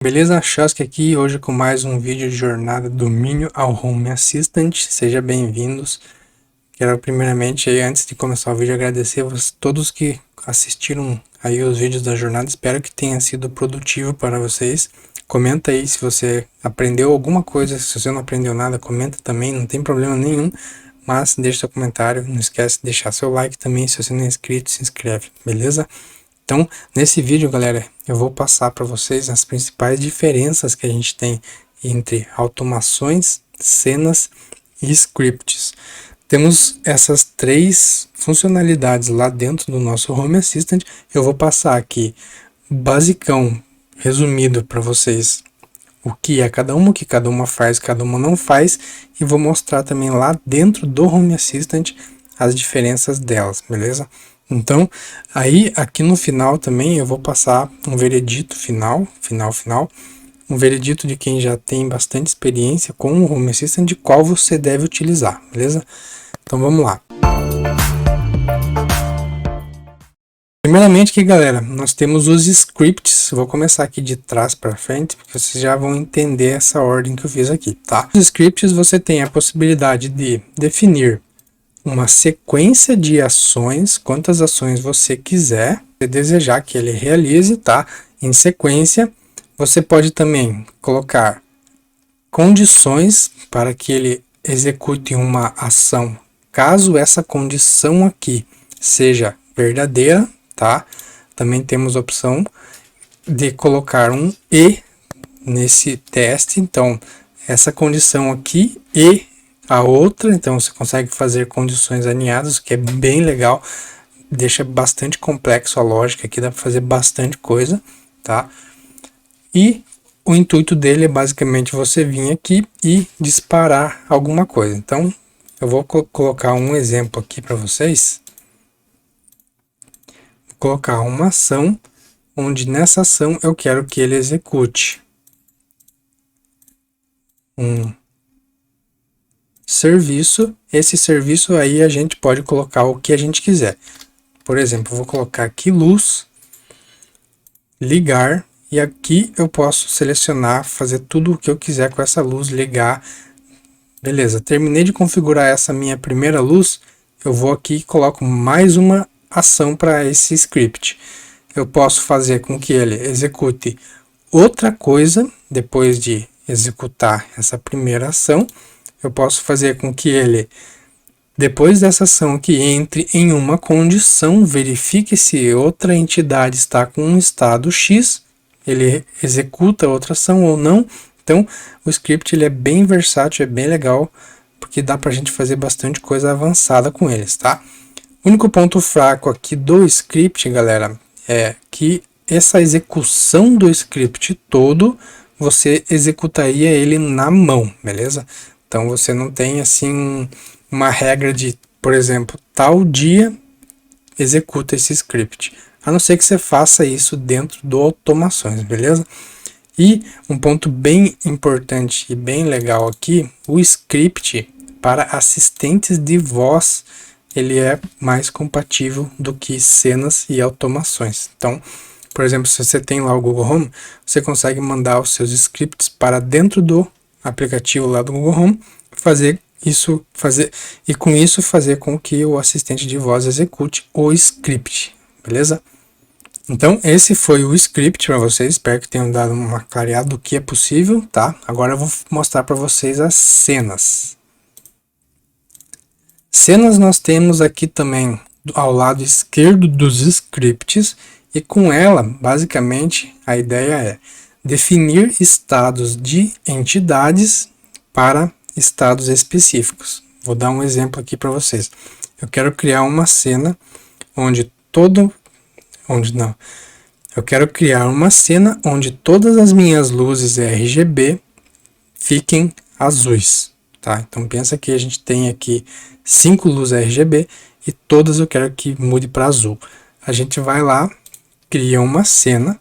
Beleza? Chosky aqui hoje com mais um vídeo de jornada do Minion ao Home Assistant. Sejam bem-vindos. Quero primeiramente, antes de começar o vídeo, agradecer a todos que assistiram aí os vídeos da jornada. Espero que tenha sido produtivo para vocês. Comenta aí se você aprendeu alguma coisa. Se você não aprendeu nada, comenta também, não tem problema nenhum. Mas deixa seu comentário, não esquece de deixar seu like também. Se você não é inscrito, se inscreve, beleza? Então, nesse vídeo, galera, eu vou passar para vocês as principais diferenças que a gente tem entre automações, cenas e scripts. Temos essas três funcionalidades lá dentro do nosso Home Assistant. Eu vou passar aqui basicão, resumido para vocês o que é cada uma, o que cada uma faz, cada uma não faz, e vou mostrar também lá dentro do Home Assistant as diferenças delas, beleza? Então, aí aqui no final também eu vou passar um veredito final, um veredito de quem já tem bastante experiência com o Home Assistant, de qual você deve utilizar, beleza? Então vamos lá. Primeiramente aqui, galera, nós temos os scripts. Vou começar aqui de trás para frente, porque vocês já vão entender essa ordem que eu fiz aqui, tá? Os scripts você tem a possibilidade de definir uma sequência de ações, quantas ações você quiser, se desejar que ele realize, tá? Em sequência, você pode também colocar condições para que ele execute uma ação, caso essa condição aqui seja verdadeira, tá? Também temos a opção de colocar um e nesse teste, então essa condição aqui e a outra, então você consegue fazer condições alinhadas, que é bem legal, deixa bastante complexo a lógica aqui, dá para fazer bastante coisa, tá? E o intuito dele é basicamente você vir aqui e disparar alguma coisa. Então, eu vou colocar um exemplo aqui para vocês. Vou colocar uma ação, onde nessa ação eu quero que ele execute um serviço. Esse serviço aí a gente pode colocar o que a gente quiser. Por exemplo, vou colocar aqui luz, ligar, e aqui eu posso selecionar, fazer tudo o que eu quiser com essa luz, ligar. Beleza, terminei de configurar essa minha primeira luz, eu vou aqui e coloco mais uma ação para esse script. Eu posso fazer com que ele execute outra coisa depois de executar essa primeira ação. Eu posso fazer com que ele, depois dessa ação aqui, entre em uma condição, verifique se outra entidade está com um estado X, ele executa outra ação ou não. Então, o script ele é bem versátil, é bem legal, porque dá para a gente fazer bastante coisa avançada com eles, tá? O único ponto fraco aqui do script, galera, é que essa execução do script todo, você executaria ele na mão, beleza? Então você não tem assim uma regra de, por exemplo, tal dia executa esse script. A não ser que você faça isso dentro do automações, beleza? E um ponto bem importante e bem legal aqui, o script para assistentes de voz, ele é mais compatível do que cenas e automações. Então, por exemplo, se você tem lá o Google Home, você consegue mandar os seus scripts para dentro do aplicativo lá do Google Home, e com isso fazer com que o assistente de voz execute o script, beleza? Então esse foi o script para vocês, espero que tenham dado uma clareada do que é possível, tá? Agora eu vou mostrar para vocês as cenas. Cenas nós temos aqui também ao lado esquerdo dos scripts, e com ela, basicamente, a ideia é definir estados de entidades para estados específicos. Vou dar um exemplo aqui para vocês. Eu quero criar uma cena eu quero criar uma cena onde todas as minhas luzes RGB fiquem azuis, tá? Então pensa que a gente tem aqui 5 luzes RGB e todas eu quero que mude para azul. A gente vai lá, cria uma cena.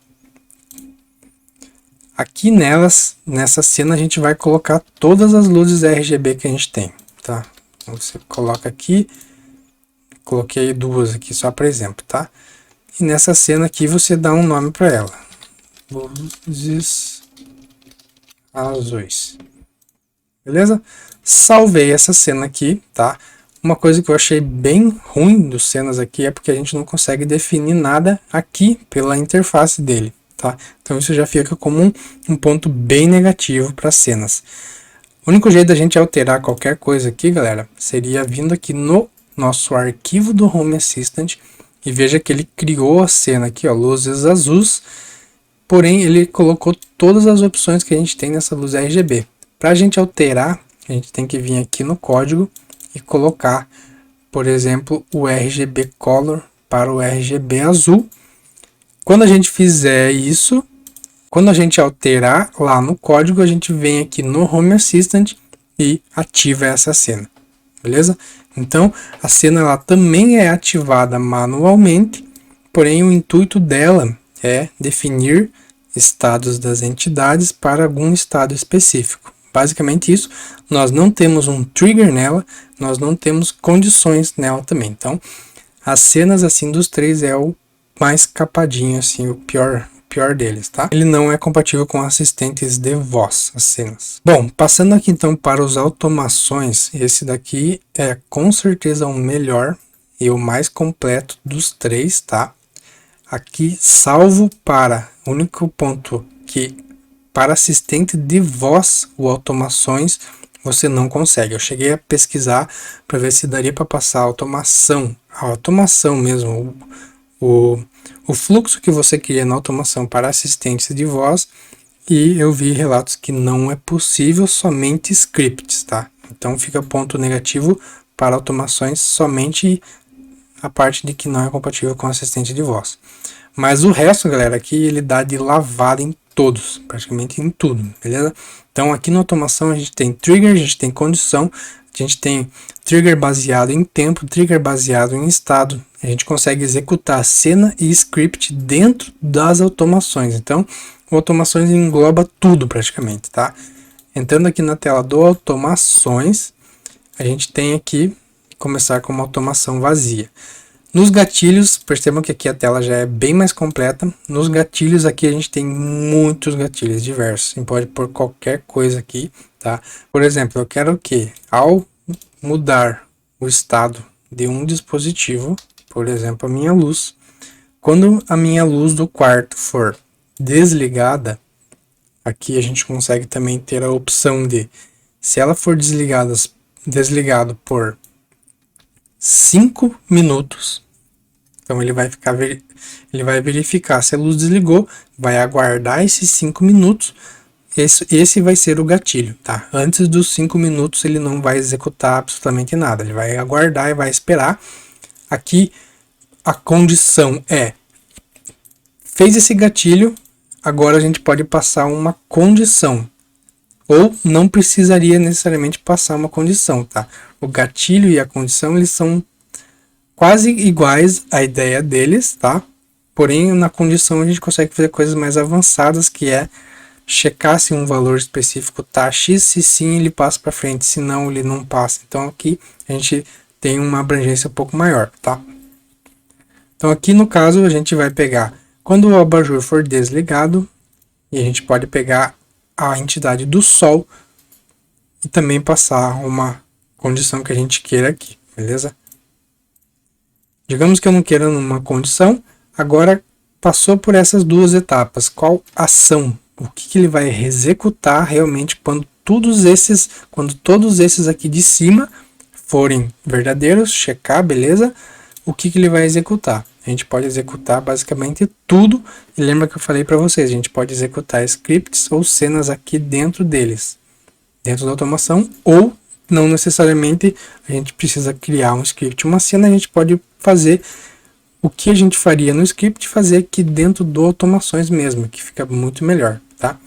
Aqui nessa cena a gente vai colocar todas as luzes RGB que a gente tem, tá? Então você coloca aqui, coloquei duas aqui só para exemplo, tá? E nessa cena aqui você dá um nome para ela. Luzes azuis. Beleza? Salvei essa cena aqui, tá? Uma coisa que eu achei bem ruim dos cenas aqui é porque a gente não consegue definir nada aqui pela interface dele, tá? Então isso já fica como um ponto bem negativo para cenas. O único jeito da gente alterar qualquer coisa aqui, galera, seria vindo aqui no nosso arquivo do Home Assistant e veja que ele criou a cena aqui, ó, luzes azuis, porém ele colocou todas as opções que a gente tem nessa luz RGB. Para a gente alterar, a gente tem que vir aqui no código e colocar, por exemplo, o RGB Color para o RGB azul. Quando a gente fizer isso, quando a gente alterar lá no código, a gente vem aqui no Home Assistant e ativa essa cena, beleza? Então, a cena ela também é ativada manualmente, porém o intuito dela é definir estados das entidades para algum estado específico. Basicamente isso, nós não temos um trigger nela, nós não temos condições nela também. Então, as cenas assim dos três é o mais capadinho, assim, o pior deles, tá? Ele não é compatível com assistentes de voz, as cenas. Bom, passando aqui então para os automações, esse daqui é com certeza o melhor e o mais completo dos três, tá? Aqui, salvo para o único ponto que para assistente de voz, o automações, você não consegue. Eu cheguei a pesquisar para ver se daria para passar a automação mesmo, o fluxo que você cria na automação para assistentes de voz, e eu vi relatos que não é possível, somente scripts, tá? Então fica ponto negativo para automações, somente a parte de que não é compatível com assistente de voz. Mas o resto, galera, aqui ele dá de lavada em todos, praticamente em tudo, beleza? Então aqui na automação a gente tem trigger, a gente tem condição, a gente tem trigger baseado em tempo, trigger baseado em estado. A gente consegue executar cena e script dentro das automações. Então, o automações engloba tudo praticamente, tá? Entrando aqui na tela do automações, a gente tem aqui começar com uma automação vazia. Nos gatilhos, percebam que aqui a tela já é bem mais completa. Nos gatilhos aqui a gente tem muitos gatilhos diversos. Você pode pôr qualquer coisa aqui, tá? Por exemplo, eu quero que ao mudar o estado de um dispositivo, por exemplo, a minha luz, quando a minha luz do quarto for desligada, aqui a gente consegue também ter a opção de, se ela for desligado por 5 minutos, então ele vai verificar se a luz desligou, vai aguardar esses 5 minutos, esse vai ser o gatilho, tá? Antes dos 5 minutos ele não vai executar absolutamente nada, ele vai aguardar e vai esperar. Aqui a condição é, fez esse gatilho, agora a gente pode passar uma condição, ou não precisaria necessariamente passar uma condição, tá? O gatilho e a condição, eles são quase iguais, a ideia deles, tá? Porém, na condição a gente consegue fazer coisas mais avançadas, que é checar se um valor específico tá X, se sim ele passa para frente, se não ele não passa. Então aqui a gente tem uma abrangência um pouco maior, tá? Então aqui no caso a gente vai pegar, quando o abajur for desligado, e a gente pode pegar a entidade do sol e também passar uma condição que a gente queira aqui, beleza? Digamos que eu não queira numa condição, agora passou por essas duas etapas, qual ação, o que ele vai executar realmente quando todos esses aqui de cima forem verdadeiros, checar, beleza? O que ele vai executar? A gente pode executar basicamente tudo, e lembra que eu falei para vocês, a gente pode executar scripts ou cenas aqui dentro deles, dentro da automação, ou não necessariamente a gente precisa criar um script, uma cena, a gente pode fazer o que a gente faria no script, fazer aqui dentro do automações mesmo, que fica muito melhor, tá?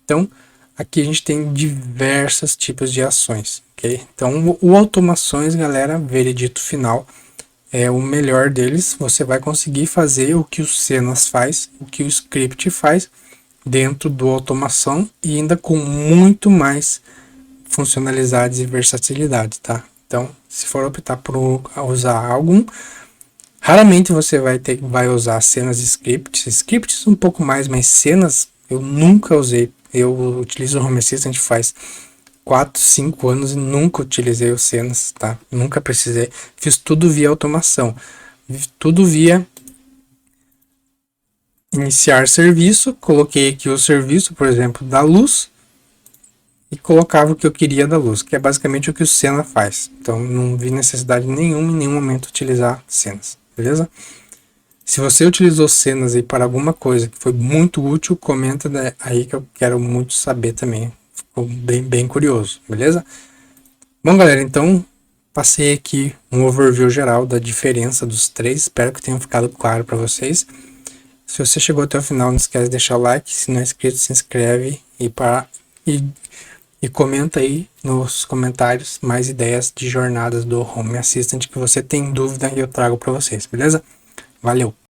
Então, aqui a gente tem diversos tipos de ações, ok? Então, o automações, galera, veredito final, é o melhor deles. Você vai conseguir fazer o que o cenas faz, o que o script faz dentro do automação e ainda com muito mais funcionalidades e versatilidade, tá? Então, se for optar por usar algum, raramente você vai usar cenas e scripts um pouco mais, mas cenas eu nunca usei Eu utilizo o Home Assistant faz 4, 5 anos e nunca utilizei o Cenas, tá? Nunca precisei. Fiz tudo via automação. Tudo via iniciar serviço. Coloquei aqui o serviço, por exemplo, da luz. E colocava o que eu queria da luz, que é basicamente o que o Sena faz. Então não vi necessidade nenhuma em nenhum momento utilizar cenas, beleza? Se você utilizou cenas aí para alguma coisa que foi muito útil, comenta aí que eu quero muito saber também. Ficou bem curioso, beleza? Bom, galera, então passei aqui um overview geral da diferença dos três. Espero que tenha ficado claro para vocês. Se você chegou até o final, não esquece de deixar o like. Se não é inscrito, se inscreve e comenta aí nos comentários mais ideias de jornadas do Home Assistant que você tem dúvida e eu trago para vocês, beleza? Valeu!